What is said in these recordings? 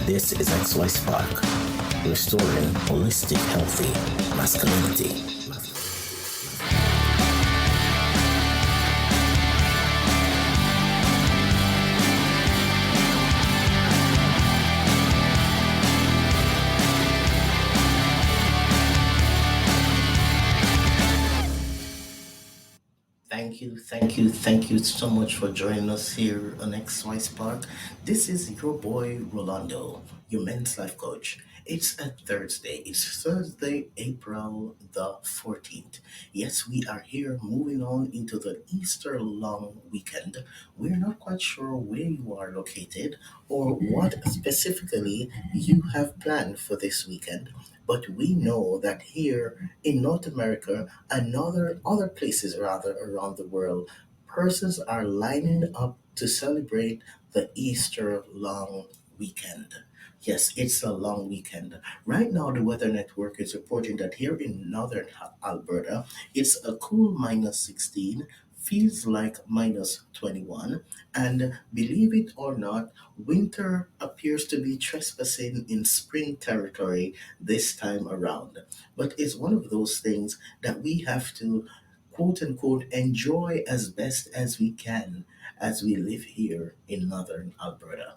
This is XY Spark, restoring holistic, healthy masculinity. Thank you so much for joining us here on XY Spark. This is your boy Rolando, your men's life coach. It's a Thursday. It's Thursday, April the 14th. Yes, we are here moving on into the Easter long weekend. We're not quite sure where you are located or what specifically you have planned for this weekend, but we know that here in North America and other places rather around the world, persons are lining up to celebrate the Easter long weekend. Yes, it's a long weekend. Right now, the Weather Network is reporting that here in northern Alberta, it's a cool minus 16, feels like minus 21, and believe it or not, winter appears to be trespassing in spring territory this time around. But it's one of those things that we have to quote unquote enjoy as best as we can as we live here in northern Alberta.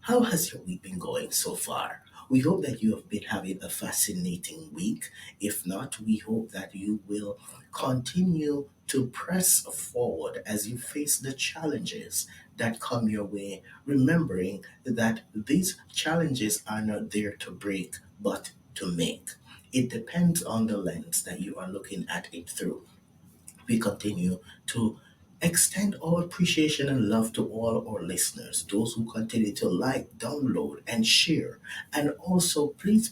How has your week been going so far? We hope that you have been having a fascinating week. If not, we hope that you will continue to press forward as you face the challenges that come your way, remembering that these challenges are not there to break, but to make. It depends on the lens that you are looking at it through. We continue to extend our appreciation and love to all our listeners, those who continue to like, download, and share. And also, please,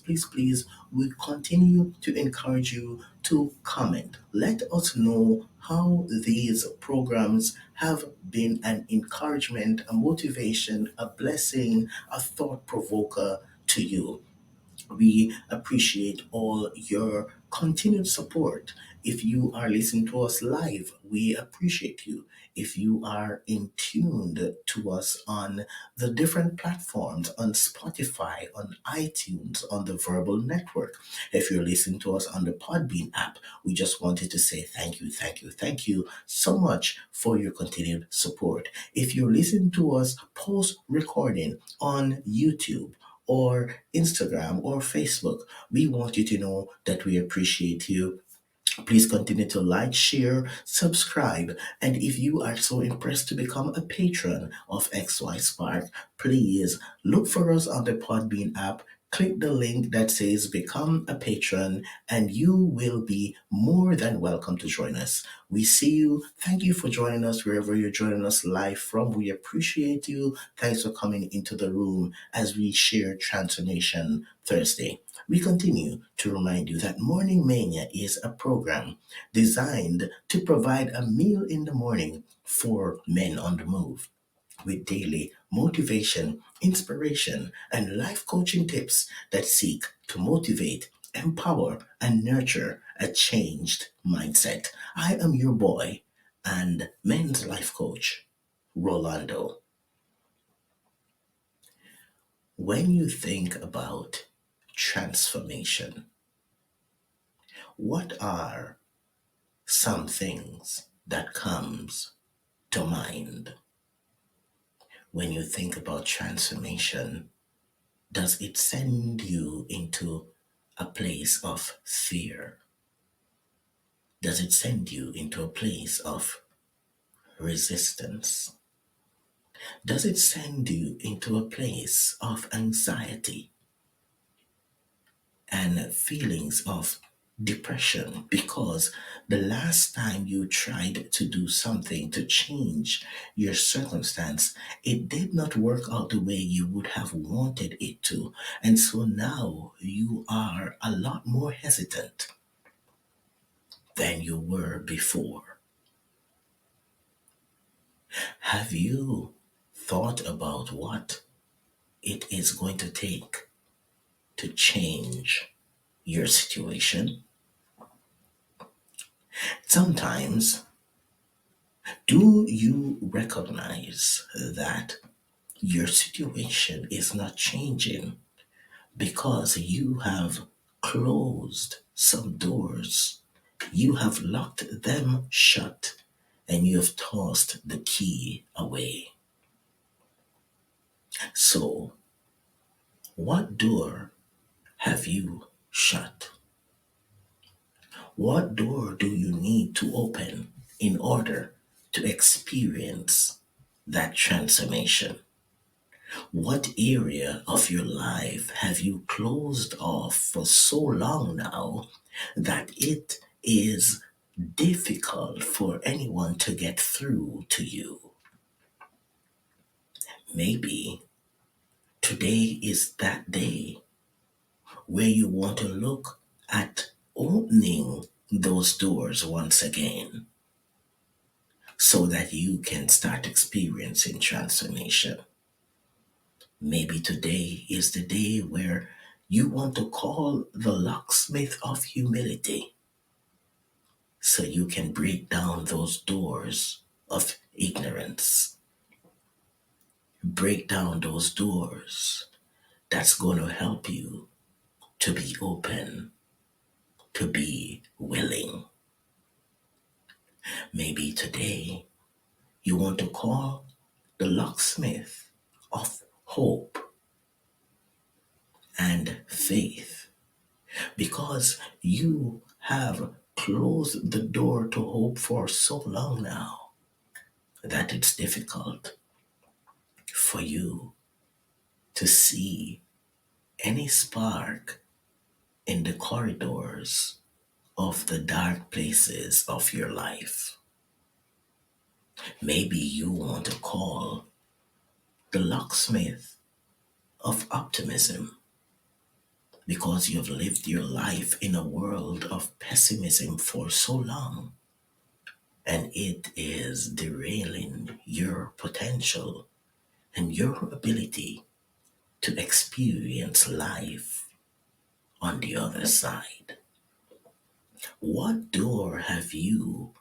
we continue to encourage you to comment. Let us know how these programs have been an encouragement, a motivation, a blessing, a thought provoker to you. We appreciate all your continued support. If you are listening to us live, we appreciate you. If you are in tuned to us on the different platforms, on Spotify, on iTunes, on the Verbal Network, if you're listening to us on the Podbean app, we just wanted to say thank you so much for your continued support. If you're listening to us post recording on YouTube, or Instagram or Facebook, we want you to know that we appreciate you. Please continue to like, share, subscribe, and if you are so impressed to become a patron of XY Spark, please look for us on the Podbean app. Click the link that says Become a Patron, and you will be more than welcome to join us. We see you. Thank you for joining us wherever you're joining us live from. We appreciate you. Thanks for coming into the room as we share Transformation Thursday. We continue to remind you that Morning Mania is a program designed to provide a meal in the morning for men on the move with daily motivation, inspiration, and life coaching tips that seek to motivate, empower, and nurture a changed mindset. I am your boy and men's life coach, Rolando. When you think about transformation, what are some things that comes to mind? When you think about transformation, does it send you into a place of fear? Does it send you into a place of resistance? Does it send you into a place of anxiety and feelings of depression because the last time you tried to do something to change your circumstance, it did not work out the way you would have wanted it to. And so now you are a lot more hesitant than you were before. Have you thought about what it is going to take to change your situation? Sometimes, do you recognize that Your situation is not changing because you have closed some doors. You have locked them shut and you have tossed the key away. So, what door have you shut? What door do you need to open in order to experience that transformation? What area of your life have you closed off for so long now that it is difficult for anyone to get through to you? Maybe today is that day where you want to look at opening those doors once again so that you can start experiencing transformation. Maybe today is the day where you want to call the locksmith of humility so you can break down those doors of ignorance, break down those doors that's going to help you to be open, to be willing. Maybe today you want to call the locksmith of hope and faith because you have closed the door to hope for so long now that it's difficult for you to see any spark in the corridors of the dark places of your life. Maybe you want to call the locksmith of optimism because you've lived your life in a world of pessimism for so long and it is derailing your potential and your ability to experience life on the other side. What door have you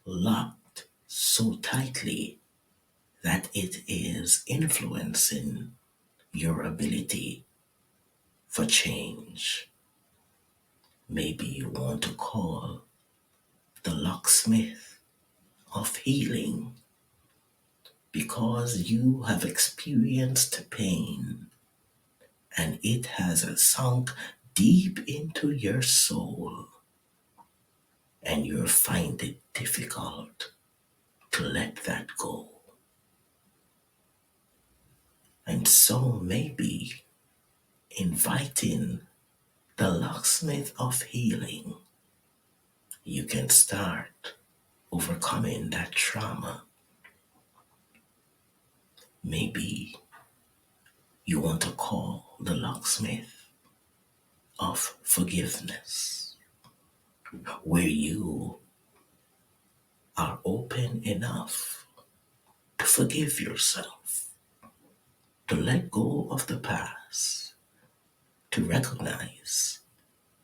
locked so tightly that it is influencing your ability for change? Maybe you want to call the locksmith of healing because you have experienced pain and it has sunk deep into your soul and you find it difficult to let that go. And so maybe inviting the locksmith of healing, you can start overcoming that trauma. Maybe you want to call the locksmith of forgiveness, where you are open enough to forgive yourself, to let go of the past, to recognize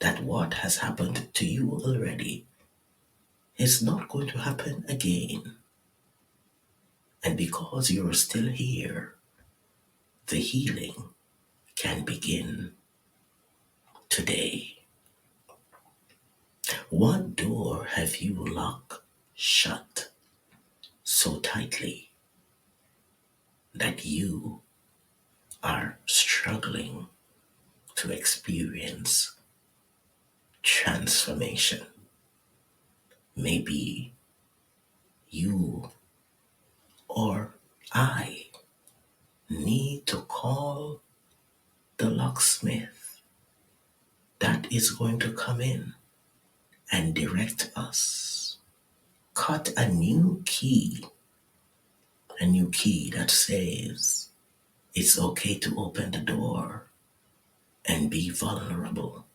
that what has happened to you already is not going to happen again. And because you're still here, the healing can begin today. What door have you locked shut so tightly that you are struggling to experience transformation? Maybe you or I need to call the locksmith that is going to come in and direct us. Cut a new key that says it's okay to open the door and be vulnerable.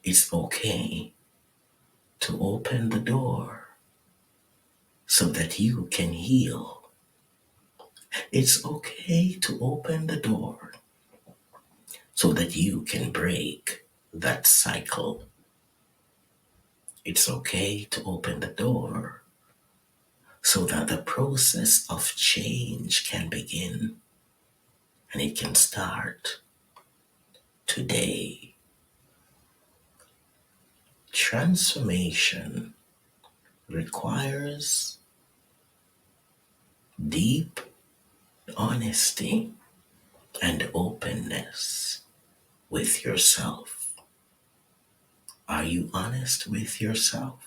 It's okay to open the door so that you can heal. It's okay to open the door so that you can break that cycle. It's okay to open the door so that the process of change can begin and it can start today. Transformation requires deep honesty and openness with yourself. Are you honest with yourself?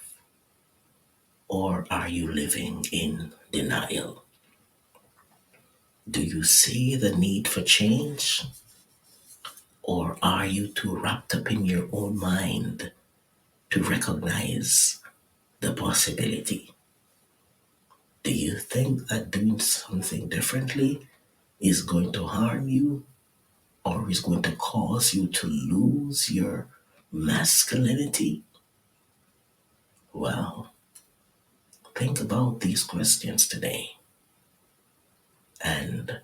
Or are you living in denial? Do you see the need for change? Or are you too wrapped up in your own mind to recognize the possibility? Do you think that doing something differently is going to harm you or is going to cause you to lose your masculinity? Well, think about these questions today and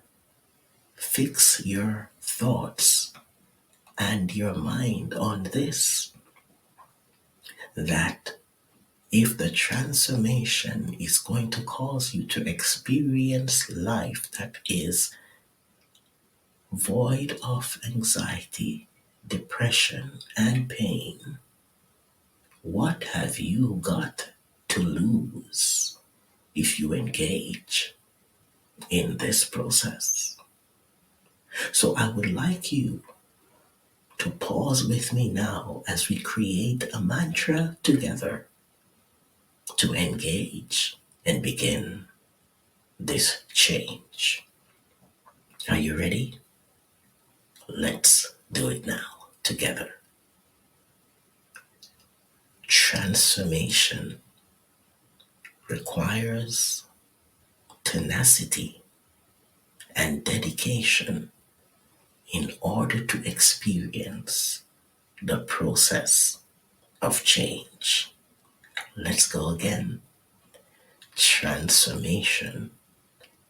fix your thoughts and your mind on this, that if the transformation is going to cause you to experience life that is void of anxiety, depression, and pain, what have you got to lose if you engage in this process? So I would like you to pause with me now as we create a mantra together to engage and begin this change. Are you ready? Let's do it now together. Transformation requires tenacity and dedication in order to experience the process of change. Let's go again. Transformation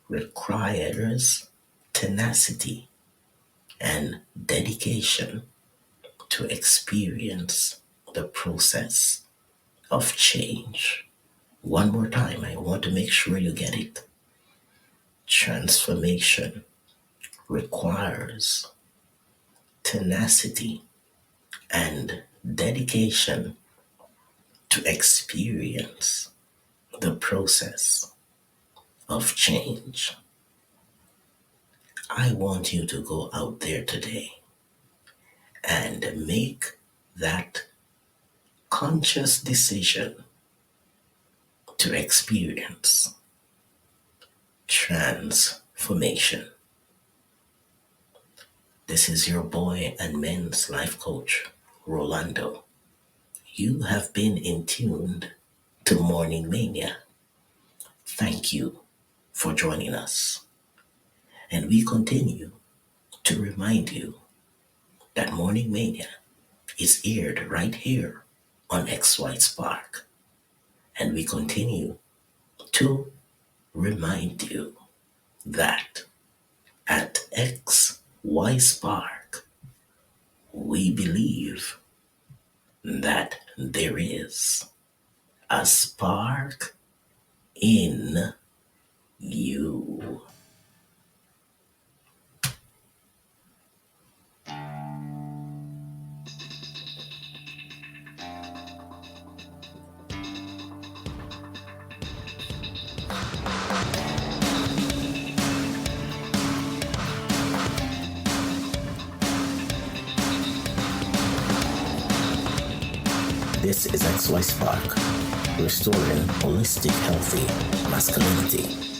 requires tenacity and dedication to experience the process of change. One more time, I want to make sure you get it. Transformation requires tenacity and dedication to experience the process of change. I want you to go out there today and make that conscious decision to experience transformation. This is your boy and men's life coach, Rolando. You have been in tuned to Morning Mania. Thank you for joining us. And we continue to remind you that Morning Mania is aired right here on XY Spark. And we continue to remind you that at XY Spark, we believe that there is a spark in you. This is XY Spark, restoring holistic, healthy masculinity.